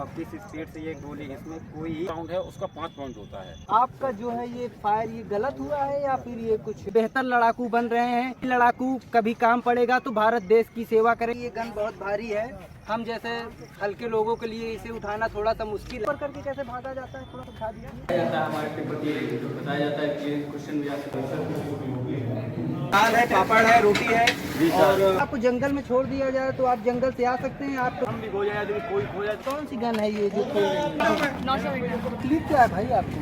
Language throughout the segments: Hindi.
और किस स्पीड से ये गोली, इसमें कोई राउंड है उसका 5 पॉइंट होता है। आपका जो है ये फायर ये गलत हुआ है या फिर ये कुछ बेहतर लड़ाकू बन रहे हैं? लड़ाकू कभी काम पड़ेगा तो भारत देश की सेवा करेंगे। ये गन बहुत भारी है, हम जैसे हल्के लोगों के लिए इसे उठाना थोड़ा सा मुश्किल है। करके कैसे भागा जाता है, थोड़ा बता दीजिए। हमारे पेपर की बताया जाता है कि क्वेश्चन भी आ सकता दाल है, पापड़ है, रोटी है, और आपको जंगल में छोड़ दिया जाए तो आप जंगल से आ सकते हैं। आप हम भी खो जाए तो कोई खो जाए। कौन सी गन है ये जो खेल रही है? तकलीफ क्या है भाई आपको?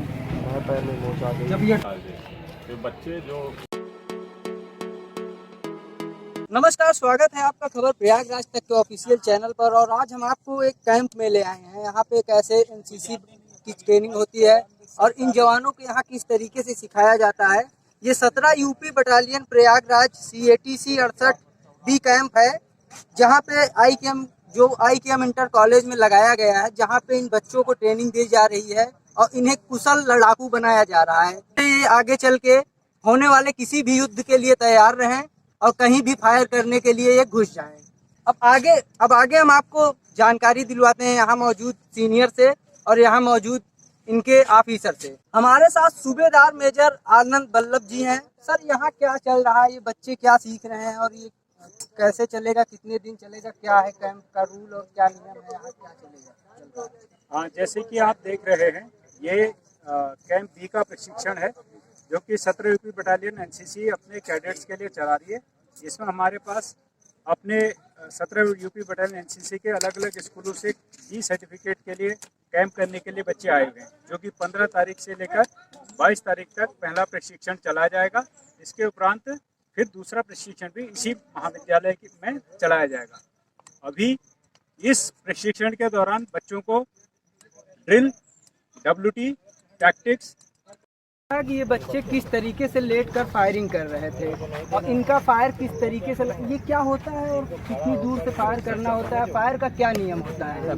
जब ये तो बच्चे जो नमस्कार, स्वागत है आपका खबर प्रयागराज तक के ऑफिशियल चैनल पर। और आज हम आपको एक कैंप में ले आए हैं। यहाँ पे एक ऐसे एनसीसी की ट्रेनिंग होती है और इन जवानों को यहाँ किस तरीके से सिखाया जाता है। ये 17 UP battalion Prayagraj CATC 68 B camp है, जहाँ पे IKM इंटर कॉलेज में लगाया गया है, जहाँ पे इन बच्चों को ट्रेनिंग दी जा रही है और इन्हें कुशल लड़ाकू बनाया जा रहा है। ये आगे चल के होने वाले किसी भी युद्ध के लिए तैयार रहें और कहीं भी फायर करने के लिए ये घुस जाएं। अब आगे हम आपको जानकारी दिलवाते हैं यहाँ मौजूद सीनियर से और यहाँ मौजूद इनके ऑफिसर से। हमारे साथ सूबेदार मेजर आनंद बल्लभ जी हैं। सर, यहाँ क्या चल रहा है, ये बच्चे क्या सीख रहे हैं और ये कैसे चलेगा, कितने दिन चलेगा, क्या है कैंप का रूल और क्या नियम है, यहाँ क्या चलेगा? हाँ, जैसे कि आप देख रहे हैं, ये कैंप बी का प्रशिक्षण है जो कि 17 यूपी बटालियन NCC अपने कैडेट्स के लिए चला रही है। इसमें हमारे पास अपने 17 यूपी बटालियन NCC के अलग अलग स्कूलों से जी सर्टिफिकेट के लिए कैंप करने के लिए बच्चे आए हुए हैं, जो कि 15 तारीख से लेकर 22 तारीख तक पहला प्रशिक्षण चलाया जाएगा। इसके उपरांत फिर दूसरा प्रशिक्षण भी इसी महाविद्यालय में चलाया जाएगा। अभी इस प्रशिक्षण के दौरान बच्चों को ड्रिल, WT, टैक्टिक्स कि ये बच्चे किस तरीके से लेट कर फायरिंग कर रहे थे और इनका फायर किस तरीके से, ये क्या होता है और कितनी दूर से फायर करना होता है, फायर का क्या नियम होता है?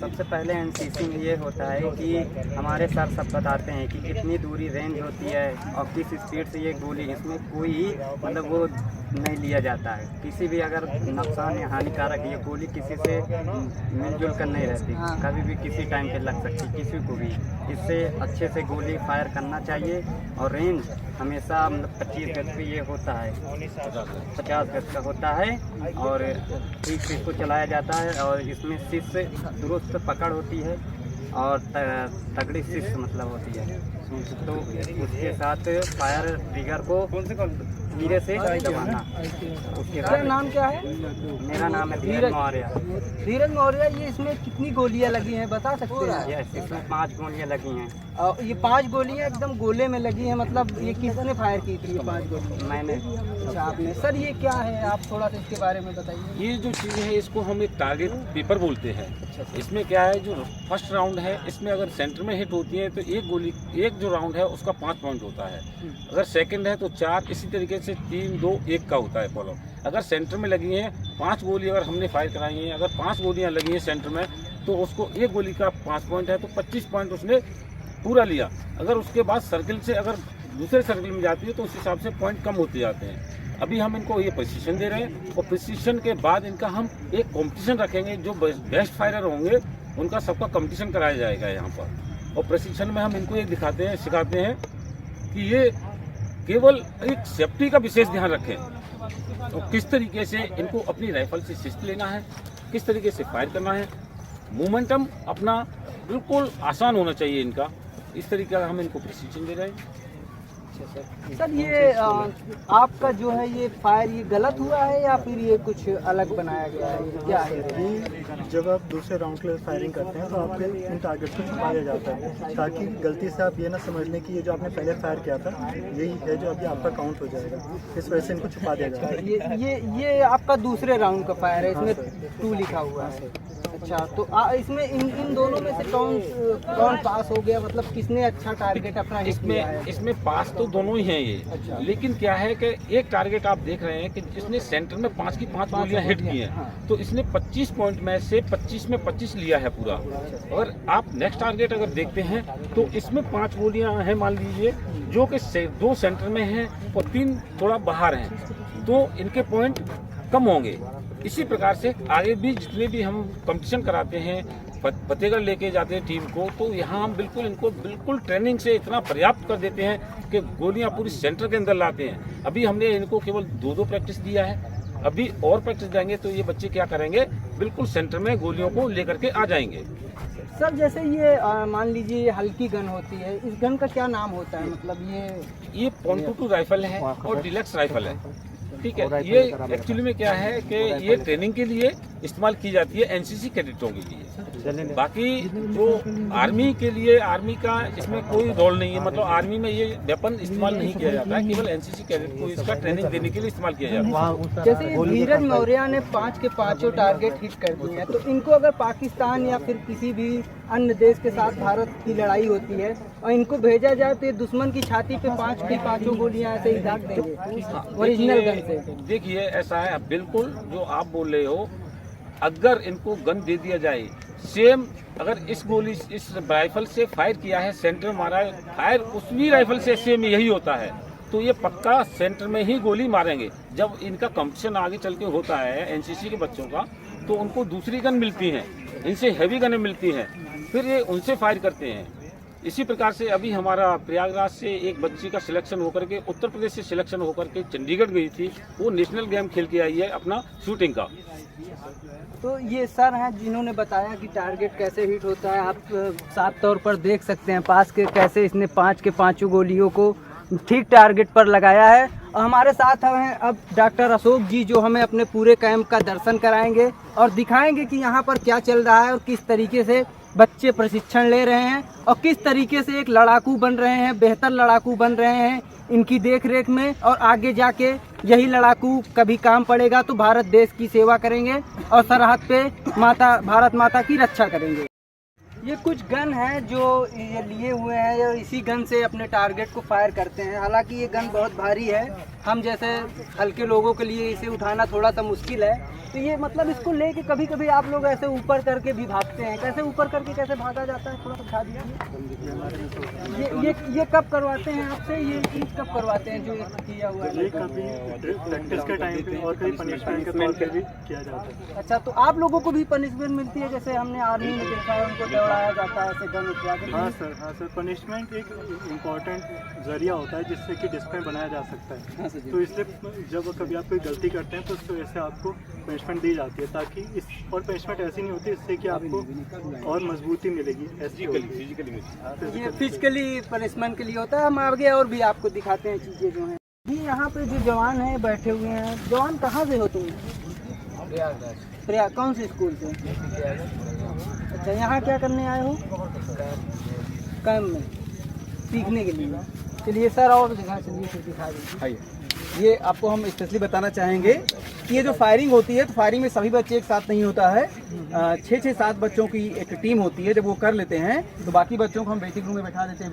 सबसे पहले NCC में ये होता है कि हमारे सर सब बताते हैं कि कितनी दूरी रेंज होती है और किस स्पीड से ये गोली, इसमें कोई मतलब वो नहीं लिया जाता है। किसी भी अगर नुकसान या हानिकारक ये गोली किसी से मिलजुल कर नहीं रहती, कभी भी किसी टाइम पे लग सकती किसी को भी। इससे अच्छे से गोली फायर करना चाहिए और रेंज हमेशा मतलब 25 गज पे ये होता है, 50 गज का होता है और ठीक से इसको चलाया जाता है। और इसमें शिष्य दुरुस्त पकड़ होती है और तगड़ी शिष्य मतलब होती है, तो उसके साथ फायर ट्रिगर को धीरे से दबाना। उसके बाद नाम क्या है? मेरा नाम है धीरज मौर्य। धीरज मौर्य, ये इसमें कितनी गोलियां लगी हैं बता सकते हैं? यस, इसमें 5 गोलियां लगी हैं। और ये 5 गोलियां एकदम गोले में लगी हैं, मतलब ये किसने फायर की थी ये 5 गोली? मैंने। अच्छा, आपने। सर, ये क्या है, आप थोड़ा सा इसके बारे में बताइए। ये जो चीज़ है इसको हम एक टारगेट पेपर बोलते हैं। इसमें क्या है, जो फर्स्ट राउंड है इसमें अगर सेंटर में हिट होती है तो एक जो राउंड है उसका 5 पॉइंट होता है। अगर सेकंड है तो 4, इसी तरीके से 3, 2, 1 का होता है फॉलो। अगर सेंटर में लगी हैं 5 गोली, अगर हमने फायर कराई हैं, अगर 5 गोलियां लगी हैं सेंटर में तो उसको एक गोली का 5 पॉइंट है तो 25 पॉइंट उसने पूरा लिया। अगर उसके बाद सर्किल से अगर दूसरे सर्किल में जाती है तो उस हिसाब से पॉइंट कम होते जाते हैं। अभी हम इनको ये प्रशिक्षण दे रहे हैं और प्रशिक्षण के बाद इनका हम एक कंपटीशन रखेंगे। जो बेस्ट फायरर होंगे उनका सबका कंपटीशन कराया जाएगा यहाँ पर। और प्रशिक्षण में हम इनको ये सिखाते हैं कि ये केवल एक सेफ्टी का विशेष ध्यान रखें। तो किस तरीके से इनको अपनी राइफल से शिस्त लेना है, किस तरीके से फायर करना है, मोमेंटम अपना बिल्कुल आसान होना चाहिए इनका। इस तरीके का हम इनको प्रशिक्षण दे रहे हैं। सर, ये आपका जो है ये फायर ये गलत हुआ है या फिर ये कुछ अलग बनाया गया है, क्या है? जब आप दूसरे राउंड के लिए फायरिंग करते हैं तो आपके इन टारगेट को छुपाया जाता है, ताकि गलती से आप ये ना समझ लें कि ये जो आपने पहले फायर किया था यही है जो अभी आपका काउंट हो जाएगा। इस वजह से इनको छुपा दिया जाता है। ये आपका दूसरे राउंड का फायर है, इसमें 2 लिखा हुआ है। अच्छा, तो इसमें इन दोनों में से कौन पास हो गया, मतलब किसने अच्छा टारगेट अपना हिट किया है? इसमें पास तो दोनों ही हैं ये। अच्छा। लेकिन क्या है कि एक टारगेट आप देख रहे हैं कि जिसने सेंटर में 5 की 5 गोलियां हिट की हैं। हाँ। तो इसने 25 पॉइंट में से 25 में 25 लिया है पूरा। और आप नेक्स्ट टारगेट अगर देखते हैं तो इसमें 5 गोलियां हैं मान लीजिए, जो कि 2 सेंटर में हैं और 3 थोड़ा बाहर हैं, तो इनके पॉइंट कम होंगे। इसी प्रकार से आगे भी जितने भी हम कंपटीशन कराते हैं फतेहगढ़ लेके जाते हैं टीम को, तो यहाँ हम बिल्कुल इनको बिल्कुल ट्रेनिंग से इतना पर्याप्त कर देते हैं कि गोलियाँ पूरी सेंटर के अंदर लाते हैं। अभी हमने इनको केवल 2 प्रैक्टिस दिया है, अभी और प्रैक्टिस देंगे तो ये बच्चे क्या करेंगे, बिल्कुल सेंटर में गोलियों को लेकर के आ जाएंगे। सर जैसे ये मान लीजिए ये हल्की गन होती है, इस गन का क्या नाम होता है? मतलब ये .22 राइफल है और डिलक्स राइफल है, ठीक है। ये एक्चुअली में क्या है कि ये ट्रेनिंग के लिए इस्तेमाल की जाती है एनसीसी कैडेटों के लिए। बाकी जो आर्मी के लिए, आर्मी का इसमें कोई रोल नहीं है, मतलब आर्मी में ये वेपन इस्तेमाल नहीं किया जाता है, केवल एनसीसी कैडेट को इसका ट्रेनिंग देने के लिए इस्तेमाल किया जाता है। जैसे धीरज मौर्य ने 5 के 5 टारगेट हिट कर दिए हैं, तो इनको अगर पाकिस्तान या फिर किसी भी अन्य देश के साथ भारत की लड़ाई होती है और इनको भेजा जाए तो ये दुश्मन की छाती पे 5 की 5 गोलियां ऐसे ही दाग देंगे ओरिजिनल गन से। देखिए ऐसा है, बिल्कुल जो आप बोल रहे हो, अगर इनको गन दे दिया जाए सेम, अगर इस राइफल से फायर किया है, सेंटर मारा है, फायर उसी राइफल से सेम यही होता है, तो ये पक्का सेंटर में ही गोली मारेंगे। जब इनका कंपटीशन आगे चल के होता है एनसीसी के बच्चों का, तो उनको दूसरी गन मिलती हैं, इनसे हैवी गनें मिलती हैं, फिर ये उनसे फायर करते हैं। इसी प्रकार से अभी हमारा प्रयागराज से एक बच्ची का सिलेक्शन होकर के, उत्तर प्रदेश से सिलेक्शन होकर के चंडीगढ़ गई थी, वो नेशनल गेम खेल के आई है अपना शूटिंग का। तो ये सर हैं जिन्होंने बताया कि टारगेट कैसे हिट होता है। आप साफ तौर पर देख सकते हैं पास के कैसे इसने 5 के 5 गोलियों को ठीक टारगेट पर लगाया है। और हमारे साथ हैं अब डॉक्टर अशोक जी, जो हमें अपने पूरे कैंप का दर्शन कराएंगे और दिखाएंगे कि यहाँ पर क्या चल रहा है और किस तरीके से बच्चे प्रशिक्षण ले रहे हैं और किस तरीके से एक लड़ाकू बन रहे हैं, बेहतर लड़ाकू बन रहे हैं इनकी देखरेख में। और आगे जाके यही लड़ाकू कभी काम पड़ेगा तो भारत देश की सेवा करेंगे और सरहद पे भारत माता की रक्षा करेंगे। ये कुछ गन है जो ये लिए हुए हैं और इसी गन से अपने टारगेट को फायर करते हैं। हालांकि ये गन बहुत भारी है, हम जैसे हल्के लोगों के लिए इसे उठाना थोड़ा सा मुश्किल है। तो ये मतलब इसको लेके कभी कभी आप लोग ऐसे ऊपर करके भी भागते हैं, कैसे ऊपर करके कैसे भागा जाता है, थोड़ा समझा दीजिए। ये कब करवाते हैं आपसे, ये चीज़ कब करवाते हैं जो ये किया हुआ है? ये कभी प्रैक्टिस के टाइम पे और कभी पनिशमेंट के तौर पे भी किया जाता है। अच्छा, तो आप लोगों को भी पनिशमेंट मिलती है? जैसे हमने आर्मी में देखा है उनको दौड़ाया जाता है ऐसे गन उठवा के। हाँ सर, पनिशमेंट एक इम्पॉर्टेंट जरिया होता है जिससे कि डिसिप्लिन बनाया जा सकता है। तो इसलिए जब कभी आप कोई गलती करते हैं तो उस वजह से आपको पनिशमेंट दी जाती है, ताकि इस और पनिशमेंट ऐसी नहीं होती इससे कि आपको और मजबूती मिलेगी। ये फिजिकली पनिशमेंट के लिए होता है। हम आगे और भी आपको दिखाते हैं चीज़ें जो हैं। जी यहाँ पे जो जवान हैं बैठे हुए हैं, जवान कहाँ से हो तुम? प्रयाग। कौन से स्कूल से? अच्छा, यहाँ क्या करने आए हो? कैंप में सीखने के लिए। चलिए सर और जगह चलिए फिर दिखा दीजिए। ये आपको हम स्पेशली बताना चाहेंगे कि ये जो फायरिंग होती है तो फायरिंग में सभी बच्चे एक साथ नहीं होता है। 6-7 बच्चों की एक टीम होती है। जब वो कर लेते हैं तो बाकी बच्चों को हम वेटिंग रूम में बैठा देते हैं।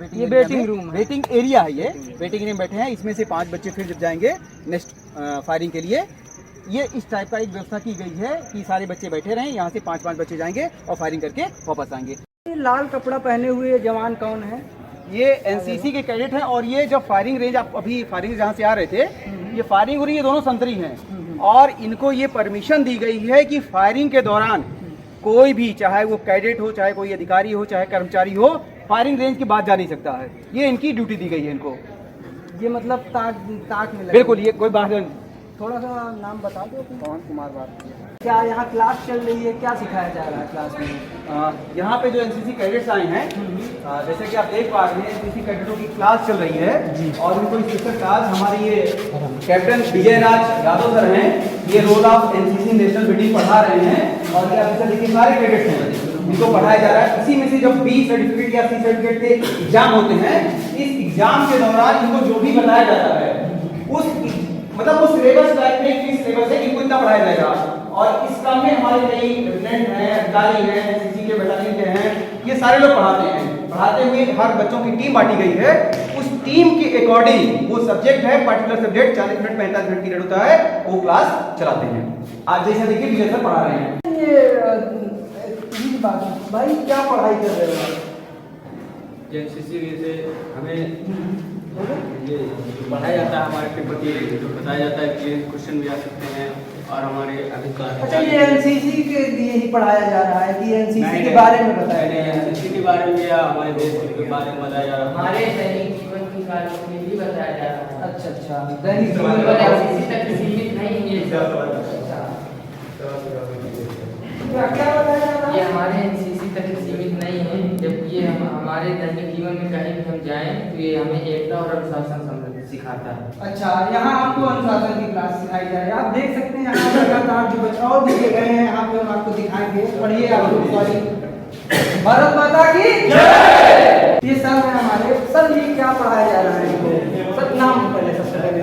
वेटिंग एरिया है, ये वेटिंग एरिया में बैठे हैं। इसमें से 5 बच्चे फिर जब जाएंगे नेक्स्ट फायरिंग के लिए, ये इस टाइप का एक व्यवस्था की गई है कि सारे बच्चे बैठे रहें, यहाँ से 5-5 बच्चे जाएंगे और फायरिंग करके वापस आएंगे। लाल कपड़ा पहने हुए जवान कौन है? ये एनसीसी के कैडेट हैं और ये जब फायरिंग रेंज, आप अभी फायरिंग जहाँ से आ रहे थे, ये फायरिंग हो रही है, दोनों संतरी हैं और इनको ये परमिशन दी गई है कि फायरिंग के दौरान कोई भी, चाहे वो कैडेट हो, चाहे कोई अधिकारी हो, चाहे कर्मचारी हो, फायरिंग रेंज के बाद जा नहीं सकता है। ये इनकी ड्यूटी दी गई है इनको। ये मतलब ताक में बिल्कुल, ये कोई बात नहीं। थोड़ा सा नाम बता दो। पवन कुमार बात। क्या यहाँ क्लास चल रही है, क्या सिखाया जा रहा है क्लास में? यहाँ पे जो एनसीसी कैडेट्स आए हैं, जैसे कि आप देख पा रहे हैं, एनसीसी कैडेटों की क्लास चल रही है और उनको स्पेशल क्लास हमारे ये कैप्टन विजय राज यादव सर हैं, ये role of NCC national meeting पढ़ा रहे हैं और ये ऑफिसर देखिए सारे कैडेट्स हैं, इनको पढ़ाया जा रहा है। इसी में से जब बी सर्टिफिकेट या सी सर्टिफिकेट के एग्जाम होते हैं, इस एग्जाम के दौरान इनको जो भी बताया जाता है उस मतलब वो सिलेबस टाइप में फिक्स सिलेबस है, इनको इतना पढ़ाया जाएगा। और इस काम में हमारे कई लेफ्टिनेंट हैं, अधिकारी हैं, एनसीसी के बटालियन के हैं, ये सारे लोग पढ़ाते हैं। पढ़ाते हुए हर बच्चों की टीम बांटी गई है, उस टीम के अकॉर्डिंग वो सब्जेक्ट है, particular subject 40 minute 45 minute period होता है, वो क्लास चलाते हैं। आज जैसे देखिए विजय सर पढ़ा रहे हैं। ये बात भाई क्या पढ़ाई कर रहे हो? एनसीसी से हमें ये पढ़ाया जाता है, हमारे के प्रति जो बताया जाता है कि क्वेश्चन भी आ सकते हैं, और हमारे अधिकार। अच्छा, ये एनसीसी के लिए ही पढ़ाया जा रहा है कि एनसीसी के बारे में बताया पहले गया है? एनसीसी के बारे में या हमारे देश के बारे में बताया जा रहा है। हमारे दैनिक जीवन की कार्यों में भी बताया जा रहा है। अच्छा अच्छा, दैनिक जीवन केवल में एनसीसी तक सीमित नहीं है। अच्छा, क्या बताया जा रहा ये है? हमारे एनसीसी तक सीमित नहीं है, जबकि ये हमारे दैनिक जीवन में कहीं भी हम जाएं तो ये हमें एकता और अनुशासन सिखाता है। अच्छा, यहाँ आपको अनुशासन की क्लास सिखाई जा रही है। आप देख सकते हैं यहाँ लगातार जो बच्चे और दिखे गए हैं, यहाँ पे हम आपको दिखाएंगे। पढ़िए आप। सॉरी, भारत माता की जय। ये सर है हमारे। सर, ये क्या पढ़ाया जा रहा है इनको? सर, नाम पहले सबसे पहले।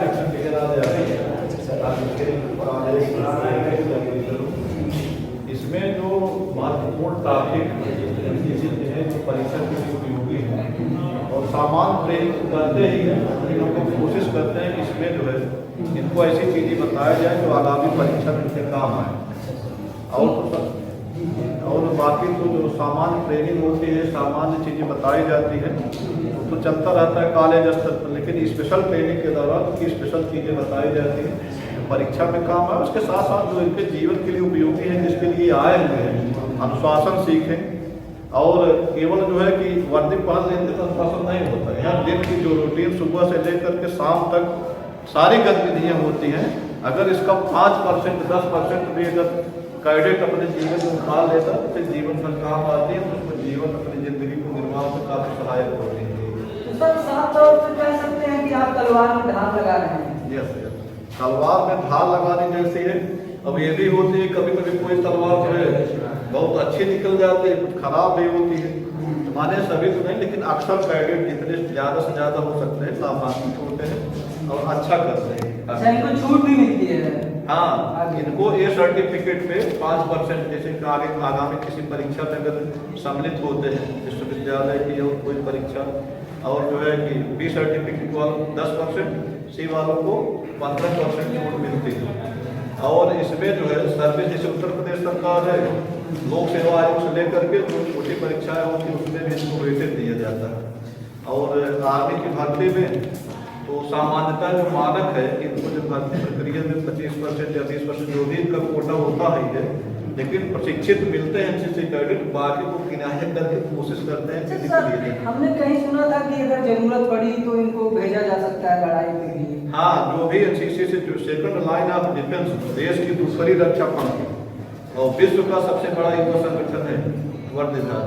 इसमें जो महत्वपूर्ण टॉपिक है जो परीक्षा के लिए उपयोगी है और सामान प्रेरित करते ही है, हम लोग कोशिश करते हैं कि इसमें जो है इनको ऐसी चीज़ें बताया जाए जो आगामी परीक्षा में इनके काम आए। और बाकी तो जो सामान्य ट्रेनिंग होती है, सामान्य चीज़ें बताई जाती है, तो चलता रहता है कॉलेज स्तर पर, लेकिन स्पेशल ट्रेनिंग के दौरान उनकी स्पेशल चीज़ें बताई जाती हैं परीक्षा में काम है। उसके साथ साथ जो इनके जीवन के लिए उपयोगी है, जिसके लिए आए हुए हैं, अनुशासन सीखें। और केवल जो है कि वर्दी पहन लेते तो अनुशासन नहीं होता है। यहाँ दिन की जो रूटीन सुबह से लेकर के शाम तक सारी गतिविधियाँ होती हैं, अगर इसका 5% 10% भी अगर कैडेट अपने जीवन में उठा लेता तो फिर जीवन में काम आती है, तो उसको जीवन अपनी जिंदगी को निर्माण में काफ़ी सहायक होती है। तो सर, साफ तौर पर कह सकते हैं कि आप तलवार में धार लगा रहे हैं। यस, तलवार में धार लगाने जैसी है। अब ये भी होती है कभी कभी कोई तलवार जो है बहुत अच्छी निकल जाती है, कुछ खराब भी होती है। हमारे सभी तो नहीं, लेकिन अक्सर कैडेट जितने ज़्यादा से ज़्यादा हो सकते हैं लाभान्वित होते हैं और अच्छा करते हैं। अच्छा, इनको छूट भी मिलती है? हाँ, इनको ये सर्टिफिकेट पे 5% जैसे कि आगे आगामी किसी परीक्षा में अगर सम्मिलित होते हैं विश्वविद्यालय की और कोई परीक्षा, और जो है कि बी सर्टिफिकेट वालों 10%, सी वालों को 15% छूट मिलती है। और इसमें जो है सर्विस जैसे उत्तर प्रदेश सरकार है, लोक सेवा आयोग से लेकर के जो छोटी परीक्षाएं होती हैं उसमें भी इसको वेटेज दिया जाता है। और आर्मी की भर्ती में तो सामान्यतः जो मानक है इनको जो भर्ती प्रक्रिया में 25% या 20% जो भी इनका कोटा होता है, लेकिन प्रशिक्षित मिलते हैं एनसीसी कैडेट, बाकी को किनारे करके कोशिश करते हैं कि सर, हमने कहीं सुना था कि अगर जरूरत पड़ी तो इनको भेजा जा सकता है लड़ाई के लिए। हाँ, जो भी एनसीसी से जो सेकंड लाइन ऑफ डिफेंस, देश की दूसरी रक्षा पंक्ति और विश्व का सबसे बड़ा युवा संगठन है वर्धमान,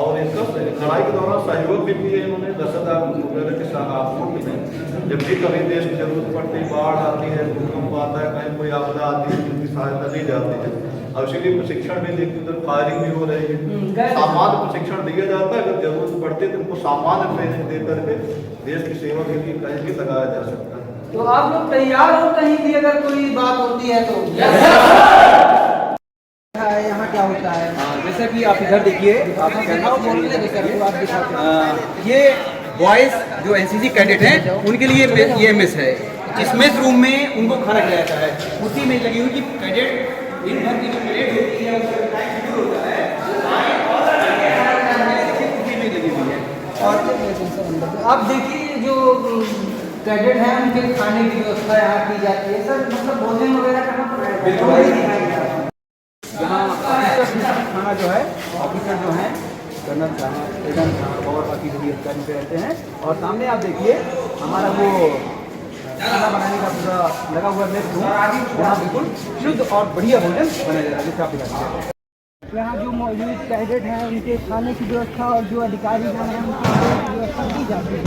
और इनका लड़ाई के दौरान सहयोग भी किए इन्होंने। 10,000 वगैरह के सहायता में जब भी कभी देश की जरूरत पड़ती है, बाढ़ आती है, भूकंप आता है, कहीं कोई आपदा आती है, उनकी सहायता दी जाती है। और इसीलिए प्रशिक्षण भी देखते उधर फायरिंग भी हो रही है, सामान्य प्रशिक्षण दिया जाता है। अगर जरूरत पड़ती है तो उनको सामान्य ट्रेनिंग दे करके देश की सेवा के लिए कहीं भी लगाया जा सकता है। तो आप लोग तैयार हो कहीं भी अगर कोई बात होती है तो? यहाँ क्या होता है? जैसा कि आप इधर देखिए, आप ये बॉयज जो एनसीसी कैडेट हैं उनके लिए ये मेस है। इस मेस रूम में उनको खाना खिलाया जाता है। उसी में लगी हुई कि कैडेट दिन भर की जो प्लेट होती है उसका टाइम शेड्यूल होता है, उसी में लगी हुई है। और आप देखिए जो कैडेट हैं उनके खाने की व्यवस्था यहाँ की जाती है। सर, मतलब भोजन वगैरह कहाँ पर है? बिल्कुल, यहाँ खाना जो है ऑफिसर जो है कर्नल साहब, एडम साहब और बाकी सभी अधिकारी पे रहते हैं। और सामने आप देखिए हमारा वो खाना बनाने का पूरा लगा हुआ मेस रूम, जहाँ बिल्कुल शुद्ध और बढ़िया भोजन बनाया जा रहा है, जैसे आप दिखाते हैं। यहाँ जो मौजूद कैडेट हैं उनके खाने की व्यवस्था और जो अधिकारी जो हैं उनकी व्यवस्था की जाती है।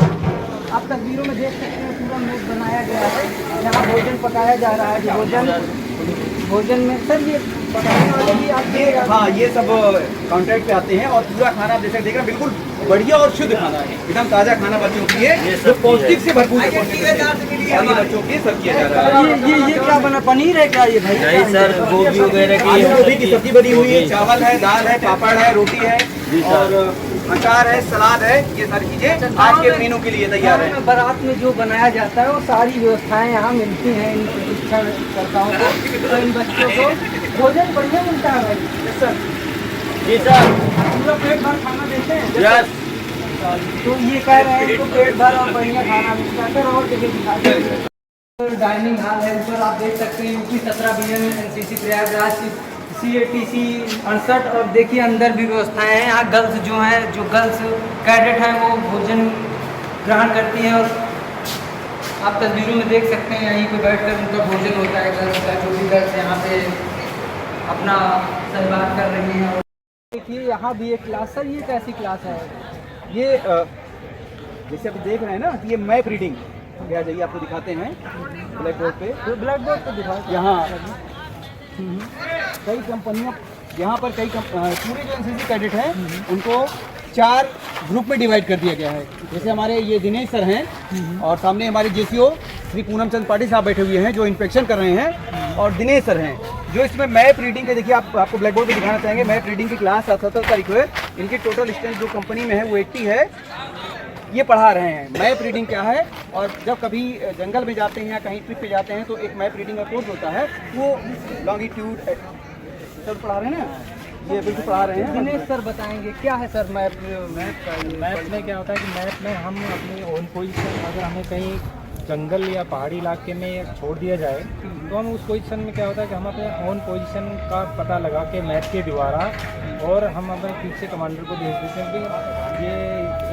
आप तस्वीरों में देख सकते हैं पूरा मेस बनाया गया है, यहाँ भोजन पकाया जा रहा है। भोजन में सर ये पकाने वाले भी आते हैं? हाँ, ये सब कॉन्ट्रैक्ट पे आते हैं और पूरा खाना आप जैसे देख रहे हैं बिल्कुल बढ़िया और शुद्ध खाना है, एकदम ताज़ा खाना बच्चों के लिए जो पौष्टिक से भरपूर है, और ये बच्चों के सर्व किया जा रहा है। ये क्या बना, पनीर है क्या ये भाई? नहीं सर, गोभी वगैरह की आलू गोभी की सब्जी बनी हुई है, चावल है, दाल है, पापड़ है, रोटी है और अचार है, सलाद है। ये सारी चीजें आज के मेनू के लिए तैयार है। बारात में जो बनाया जाता है वो सारी व्यवस्थाएं यहाँ मिलती हैं इन प्रशिक्षणकर्ताओं को, तो इन बच्चों को भोजन बढ़िया मिलता है भाई। सर जी सर, पूरा पेट भर खाना देते हैं? यस। तो ये कह रहे हैं इनको पेट भर और बढ़िया खाना मिलता है। सर और जगह दिखा दीजिए। डाइनिंग हॉल है, ऊपर आप देख सकते हैं UP 17 BN NCC Prayagraj CATC 68। और देखिए अंदर भी व्यवस्थाएं हैं। यहाँ गर्ल्स जो हैं, जो गर्ल्स कैडेट हैं, वो भोजन ग्रहण करती हैं और आप तस्वीरों में देख सकते हैं यहीं पे बैठकर उनका भोजन होता है। गर्ल्स का जो भी गर्ल्स यहाँ पे अपना सहभाग कर रही हैं। और देखिए यहाँ भी एक क्लास, सर ये कैसी क्लास है? ये जैसे अभी देख रहे हैं ना, ये मैप रीडिंग आ जाइए, आपको दिखाते हैं ब्लैक बोर्ड पे। तो ब्लैक बोर्ड पे दिखाओ। यहाँ कई कंपनियों, यहाँ पर कई पूरे जो एनसीसी कैडेट हैं उनको 4 ग्रुप में डिवाइड कर दिया गया है। जैसे हमारे ये दिनेश सर हैं और सामने हमारे JCO श्री पूनम चंद पाटिल साहब बैठे हुए हैं जो इंस्पेक्शन कर रहे हैं, और दिनेश सर हैं जो इसमें मैप रीडिंग के, देखिए आपको ब्लैक बोर्ड पे दिखाना चाहेंगे। मैप रीडिंग की क्लास 17 तारीख को है। इनकी टोटल स्ट्रेंथ जो कंपनी में है वो 80 है। ये पढ़ा रहे हैं मैप रीडिंग क्या है। और जब कभी जंगल में जाते हैं या कहीं ट्रिप पे जाते हैं तो एक मैप रीडिंग का कोर्स होता है, वो लॉन्गिट्यूड सब पढ़ा रहे हैं ना, ये बिल्कुल पढ़ा रहे हैं। दिनेश सर बताएंगे क्या है सर मैप? मैप में क्या होता है कि मैप में हम अपनी ओन पोजीशन, अगर हमें कहीं जंगल या पहाड़ी इलाके में छोड़ दिया जाए तो हम उस पोजीशन में क्या होता है कि हम अपने ओन पोजीशन का पता लगा के मैप के द्वारा, और हम अपने पीछे कमांडर को भेज देते हैं कि ये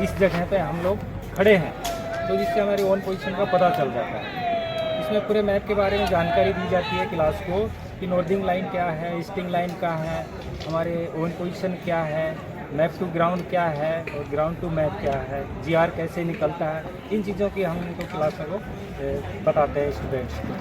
इस जगह पे हम लोग खड़े हैं, तो जिससे हमारी ओन पोजीशन का पता चल जाता है। इसमें पूरे मैप के बारे में जानकारी दी जाती है क्लास को कि नॉर्दिंग लाइन क्या है, ईस्टिंग लाइन क्या है, हमारे ओन पोजीशन क्या है, मैप टू ग्राउंड क्या है और ग्राउंड टू मैप क्या है, GR कैसे निकलता है। इन चीज़ों की हम इनको क्लासों को बताते हैं स्टूडेंट्स को।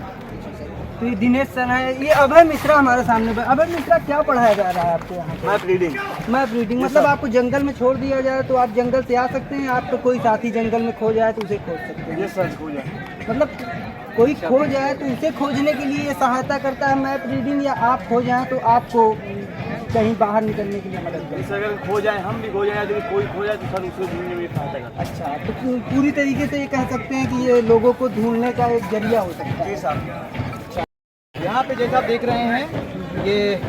तो ये दिनेश सर है। ये अभय मिश्रा हमारे सामने। अभय मिश्रा, क्या पढ़ाया जा रहा है आपको यहाँ पे? Map reading. मैप रीडिंग मतलब आपको जंगल में छोड़ दिया जाए तो आप जंगल से आ सकते हैं, आपको कोई साथी जंगल में खो जाए तो उसे खोज सकते हैं। ये सर खो जाए, मतलब कोई खो जाए तो उसे खोजने के लिए ये सहायता करता है मैप रीडिंग, या आप खो जाएं तो आपको कहीं बाहर निकलने के लिए मदद करता है? जैसे अगर खो जाए, हम भी खो जाए, यदि कोई खो जाए तो सर उसे ढूंढने में सहायता करता है। अच्छा, तो पूरी तरीके से ये कह सकते हैं कि ये लोगों को ढूंढने का एक जरिया हो सकता है। जी साहब। यहाँ पे जैसा आप देख रहे हैं, ये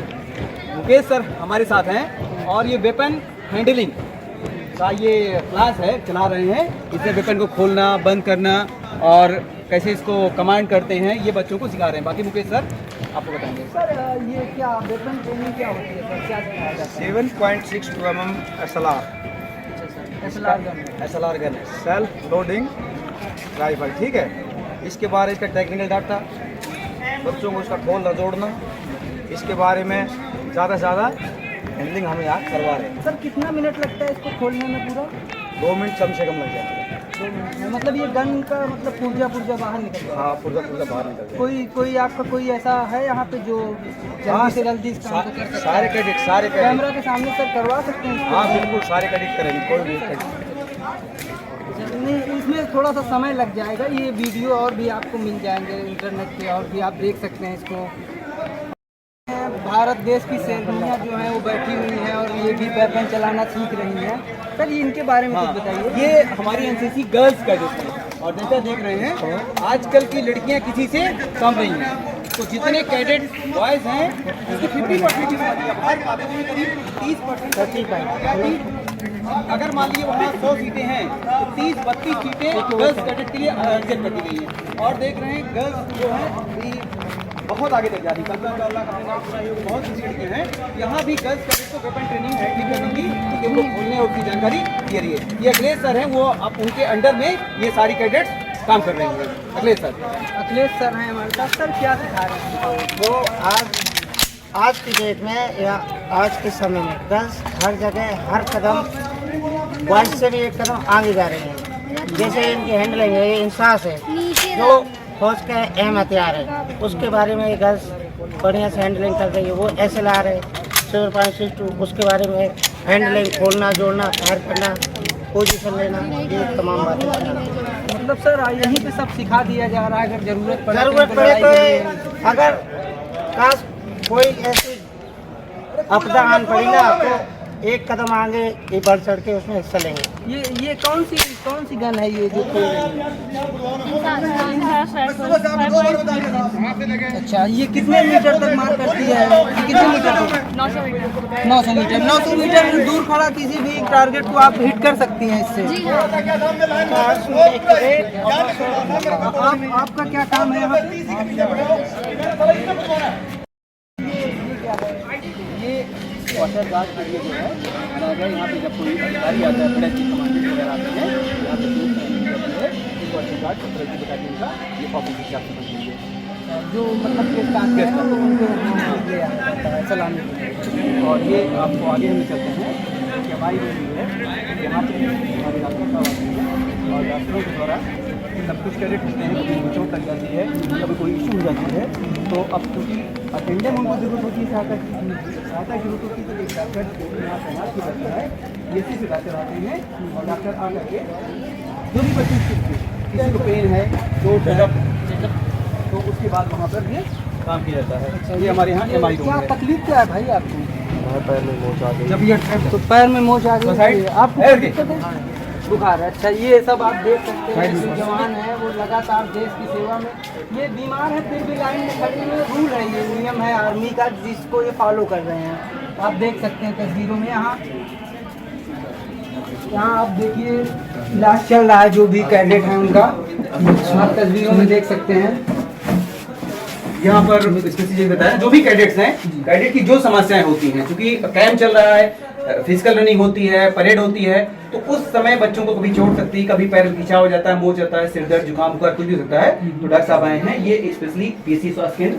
मुकेश सर हमारे साथ हैं और ये वेपन हैंडलिंग का ये क्लास है, चला रहे हैं। इससे वेपन को खोलना, बंद करना और कैसे इसको कमांड करते हैं, ये बच्चों को सिखा रहे हैं। बाकी मुकेश सर आपको बताएंगे। सर ये क्या वेपन ट्रेनिंग क्या होती है सर, क्या सिखाया जाता है? 7.62 mm SLR, SLR gun, self loading rifle, ठीक है। इसके बारे में इसका टेक्निकल डाटा, बच्चों को इसका खोलना जोड़ना, इसके बारे में ज़्यादा से ज़्यादा हैंडलिंग हमें यहाँ करवा रहे हैं। सर कितना मिनट लगता है इसको खोलने में? पूरा 2 मिनट कम से कम लग जाते हैं। 2 मिनट में? मतलब ये गन का मतलब पुर्जा बाहर निकल जाता है? हाँ, पुर्जा बाहर निकल जाए। कोई आपका कोई ऐसा है यहाँ पे जो जल्दी से जल्दी इस काम को कर सकता है? सारे कैडेट कैमरा के सामने सर करवा सकते हैं? हाँ बिल्कुल, सारे कैडेट करेंगे, कोई भी कैडेट। नहीं, इसमें थोड़ा सा समय लग जाएगा। ये वीडियो और भी आपको मिल जाएंगे इंटरनेट पे, और भी आप देख सकते हैं इसको। भारत देश की सैनियाँ जो हैं वो बैठी हुई हैं और ये भी वेपन चलाना सीख रही हैं। सर ये इनके बारे में कुछ बताइए। ये हमारी एनसीसी गर्ल्स कैडेट है और जैसा देख रहे हैं आजकल की लड़कियां किसी से कम नहीं हैं। तो जितने कैडेट बॉयज़ हैं उसकी 50% की आबादी है। हर आबादी में करीब 30%। अगर मान लीजिए वहाँ 100 सीटें हैं तो 30-32 सीटें गर्ल्स कैडेट के लिए अर्जेंट कर दी गई हैं। और देख रहे हैं गर्ल्स जो है बहुत आगे तक जा रही है। कल्पना बहुत सी लड़कियाँ हैं, यहाँ भी गर्ल्स कैडेट को वेपन ट्रेनिंग हैंडलिंग करने की, कि उनको खोलने और की जानकारी दे रही है। ये अखिलेश सर हैं, वो अब उनके अंडर में ये सारी कैडेट्स काम कर रहे हैं। अखिलेश सर हैं हमारे साथ। सर क्या सिखा रहे हैं? वो आज की डेट में या आज के समय में गर्ल्स हर जगह हर कदम बॉयज से भी एक कदम आगे जा रही हैं। जैसे इनकी हैंडलिंग है, ये इंसास है जो फौज का अहम हथियार है, उसके बारे में ये गर्ल्स बढ़िया से हैंडलिंग कर रही है। वो SLR है 7.62, उसके बारे में हैंडलिंग, खोलना, जोड़ना, फायर करना, पोजीशन लेना, ये तमाम बातें। मतलब सर यहीं पे सब सिखा दिया जा रहा है, अगर ज़रूरत पड़े तो अगर खास कोई ऐसी आपदा आन पड़ी ना तो एक कदम आगे ये बढ़ चढ़ के उसमें हिस्सा लेंगे। ये कौन सी गन है ये जो खेल रही है? अच्छा, ये कितने मीटर तक मार करती है? ये कितने मीटर तक? 900 मीटर दूर खड़ा किसी भी टारगेट को आप हिट कर सकती हैं इससे। आपका क्या काम है यहाँ पे? ये वाटर गार्ड के लिए जो है, अगर यहाँ पे जब कोई अधिकारी आता है, बड़े कमांडेंट वगैरह आते हैं, यहाँ पे वाटर गार्ड 17 की बटालियन का ये ऑफिस आप समझ लीजिए, जो मतलब के काम करते हैं उनको ले आता है सलामी के लिए। और ये आपको आगे हम चलते हैं कि हमारी जो है यहाँ पे हमारे डॉक्टर साहब आते हैं और डॉक्टरों के द्वारा सब कुछ कैडेट होते हैं, कभी चोट लग जाती है, कभी कोई इशू हो जाती है, तो अब क्योंकि अटेंडेंट उनको जरूरत होती है, सहायता की जरूरत होती है, तो एक डॉक्टर यहाँ तैनात किया जाता है, BSc से डॉक्टर आते हैं और डॉक्टर आ करके जो भी बच्चे किसी को पेन है, चोट है, तो उसके बाद वहाँ पर ये काम किया जाता है। अच्छा, ये हमारे यहाँ MI रूम है। क्या तकलीफ क्या है भाई आपको? पैर में मोच आ गई। जब ये तो पैर में मोच आ गई, आप बुखार है। अच्छा, ये सब आप देख सकते हैं, जो जवान है वो लगातार देश की सेवा में, ये बीमार है फिर भी लाइन में खड़े हैं। रूल है, ये नियम है आर्मी का, जिसको ये फॉलो कर रहे हैं। आप देख सकते हैं तस्वीरों में, यहाँ आप देखिए इलाज चल रहा है, जो भी कैडेट हैं उनका आप तस्वीरों में देख सकते हैं। यहाँ पर स्पेसिफिक बताया, जो भी कैडेट्स हैं, कैडेट की जो समस्याएं होती हैं, क्योंकि कैंप चल रहा है, फिजिकल रनिंग होती है, परेड होती है, तो उस समय बच्चों को कभी चोट सकती है, कभी पैर खिंचाव हो जाता है, मोच जाता है, सिर दर्द, जुकाम, बुखार कुछ भी हो सकता है। तो डॉक्टर साहब आए हैं, ये स्पेशली PSC स्वास्थ्य केंद्र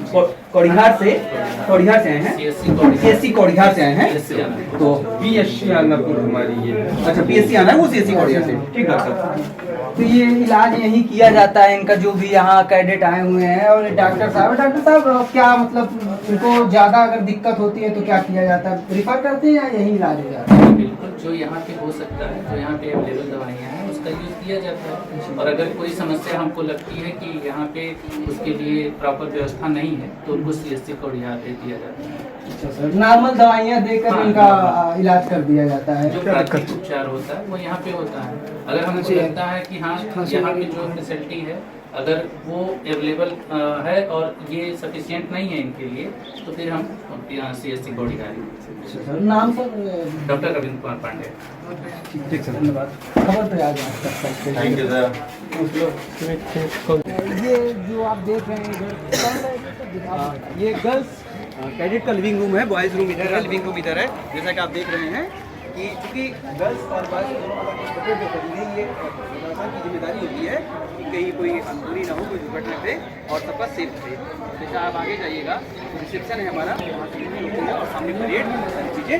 कौड़िहार से आए हैं, CSC कौड़िहार से आए हैं। तो PSC आना हमारी ये, अच्छा PSC आना है वो CSC कौड़िहार से, ठीक डॉक्टर साहब। तो ये इलाज यहीं किया जाता है इनका, जो भी यहाँ कैडेट आए हुए हैं। और डॉक्टर साहब क्या मतलब उनको ज़्यादा अगर दिक्कत होती है तो क्या किया जाता है? रिफर करते हैं या यही इलाज हो जाता है? बिल्कुल, जो यहाँ पे हो सकता है, जो यहाँ पे अवेलेबल दवाइयाँ हैं उसका यूज़ किया जाता है। और अगर कोई समस्या हमको लगती है कि यहाँ पे उसके लिए प्रॉपर व्यवस्था नहीं है तो उनको CSC कौड़िहार दे दिया जाता है। अच्छा सर, नॉर्मल दवाइयाँ देकर इनका इलाज कर दिया जाता है। जो प्राथमिक उपचार होता है वो यहाँ पे होता है। अगर हमको लगता है कि हाँ यहाँ पे जो फैसिलिटी है अगर वो अवेलेबल है और ये सफिशिएंट नहीं है इनके लिए, तो फिर हम CSC कौड़िहार। नाम सर? डॉक्टर रविंद्र कुमार पांडे। ठीक सर, धन्यवाद। खबर पे आ जाए। Thank you sir. ये जो आप देख रहे हैं ये गर्ल्स कैडेट का लिविंग रूम है, बॉयज़ रूम इधर है, लिविंग रूम इधर है। जैसा कि आप देख रहे हैं कि चूँकि गर्ल्स और बॉयज़ दोनों अलग सेपरेट जो करेंगे, ये की जिम्मेदारी होती है कि कहीं कोई अनहोनी ना हो, कोई दुर्घटना पे, और सबका सेफ रहे। जैसा आप आगे जाइएगा तो रिसेप्शन है हमारा, वहाँ से होती है और सामने परेड, सारी चीज़ें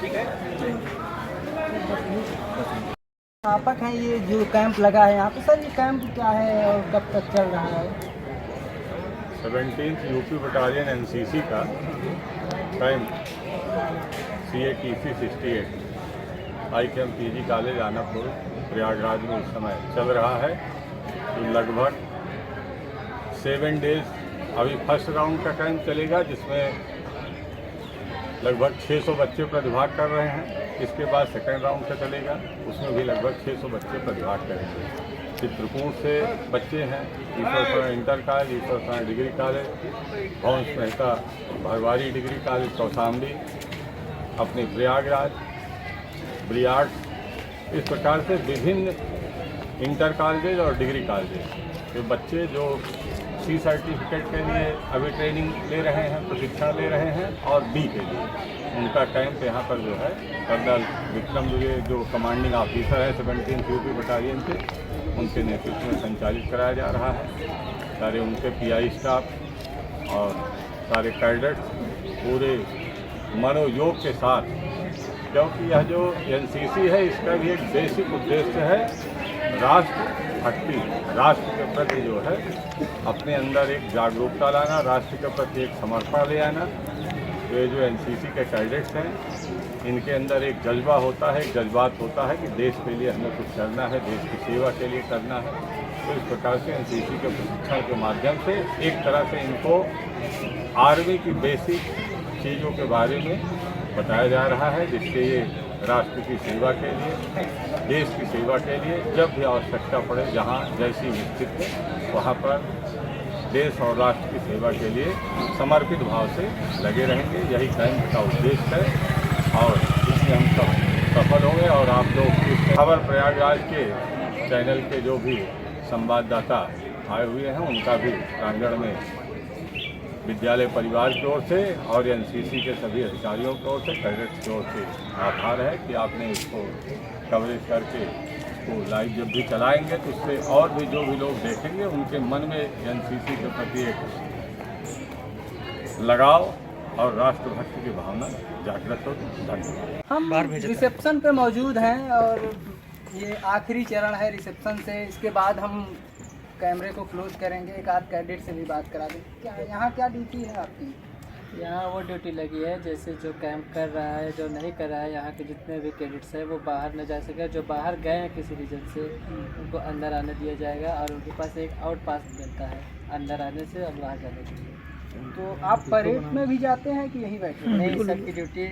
ठीक है। व्यापक है ये जो कैंप लगा है यहाँ पे। सर ये कैंप क्या है और कब तक चल रहा है? 17th यूपी बटालियन NCC का camp CATC 68 ICAM PG college Anapur Prayagraj में इस समय चल रहा है। तो लगभग 7 डेज अभी फर्स्ट राउंड का कैंप चलेगा, जिसमें लगभग 600 बच्चे प्रतिभाग कर रहे हैं। इसके बाद सेकेंड राउंड का चलेगा, उसमें भी लगभग 600 बच्चे प्रतिभाग करेंगे। चित्रकूट से बच्चे हैं, ईश्वर इंटर कॉलेज, ईश्वर degree college, Bhavans Mehta Bharwari degree college Kaushambi, अपने प्रयागराज, ब्रियाड, इस प्रकार से विभिन्न इंटर कॉलेज और डिग्री कॉलेज के बच्चे जो C सर्टिफिकेट के लिए अभी ट्रेनिंग ले रहे हैं, प्रशिक्षण ले रहे हैं, और D के लिए उनका कैंप यहाँ पर जो है कर्नल विक्रम दुबे जो कमांडिंग ऑफिसर है 17th यूपी बटालियन के, उनके नेतृत्व में संचालित कराया जा रहा है। सारे उनके PI स्टाफ और सारे कैडेट्स पूरे मनोयोग के साथ, क्योंकि यह जो NCC है इसका भी एक बेसिक उद्देश्य है राष्ट्र भक्ति, राष्ट्र के प्रति जो है अपने अंदर एक जागरूकता लाना, राष्ट्र के प्रति एक समर्पण ले आना। ये जो NCC के कैडेट्स हैं इनके अंदर एक जज्बा होता है, एक जज्बात होता है कि देश के लिए हमें कुछ करना है, देश की सेवा के लिए करना है। तो इस प्रकार से NCC के प्रशिक्षण के माध्यम से एक तरह से इनको आर्मी की बेसिक चीज़ों के बारे में बताया जा रहा है, जिससे ये राष्ट्र की सेवा के लिए, देश की सेवा के लिए जब भी आवश्यकता पड़े, जहाँ जैसी स्थिति वहाँ पर देश और राष्ट्र की सेवा के लिए समर्पित भाव से लगे रहेंगे। यही कैंप का उद्देश्य है और इसमें हम सब सफल होंगे। और आप लोग इस खबर प्रयागराज के चैनल के जो भी संवाददाता आए हुए हैं, उनका भी प्रांगण में विद्यालय परिवार की ओर से और एनसीसी के सभी अधिकारियों की ओर से, कैडेट्स की ओर से आभार है कि आपने इसको कवरेज करके इसको लाइव जब भी चलाएंगे तो इससे और भी जो भी लोग देखेंगे उनके मन में एनसीसी के प्रति एक लगाव और राष्ट्रभक्ति की भावना जागृत होगी। धन्यवाद। हम रिसेप्शन पे मौजूद हैं और ये आखिरी चरण है रिसेप्शन से। इसके बाद हम कैमरे को क्लोज करेंगे, एक आध कैडेट से भी बात करा दें। क्या यहाँ क्या ड्यूटी है आपकी? यहाँ वो ड्यूटी लगी है, जैसे जो कैंप कर रहा है, जो नहीं कर रहा है, यहाँ के जितने भी कैडेट्स हैं वो बाहर न जा सके। जो बाहर गए हैं किसी रीजन से, उनको अंदर आने दिया जाएगा और उनके पास एक आउट पास मिलता है अंदर आने से और बाहर जाने के लिए। तो आप परेड में भी जाते हैं कि यहीं बैठे? नहीं, सबकी ड्यूटी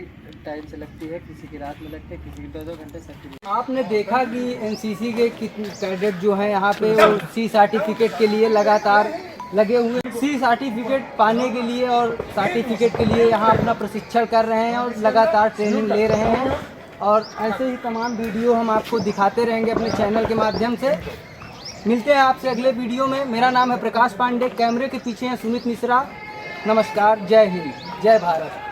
टाइम से लगती है, किसी की रात में लगती है, किसी की 2-2 घंटे सबकी ड्यूटी। आपने देखा कि एनसीसी के कितने कैडेट जो हैं यहाँ पे वो सी सर्टिफिकेट के लिए लगातार लगे हुए हैं। सी सर्टिफिकेट पाने के लिए और सर्टिफिकेट के लिए यहाँ अपना प्रशिक्षण कर रहे हैं और लगातार ट्रेनिंग ले रहे हैं। और ऐसे ही तमाम वीडियो हम आपको दिखाते रहेंगे अपने चैनल के माध्यम से। मिलते हैं आपसे अगले वीडियो में। मेरा नाम है प्रकाश पांडे, कैमरे के पीछे हैं सुमित मिश्रा। नमस्कार, जय हिंद, जय भारत।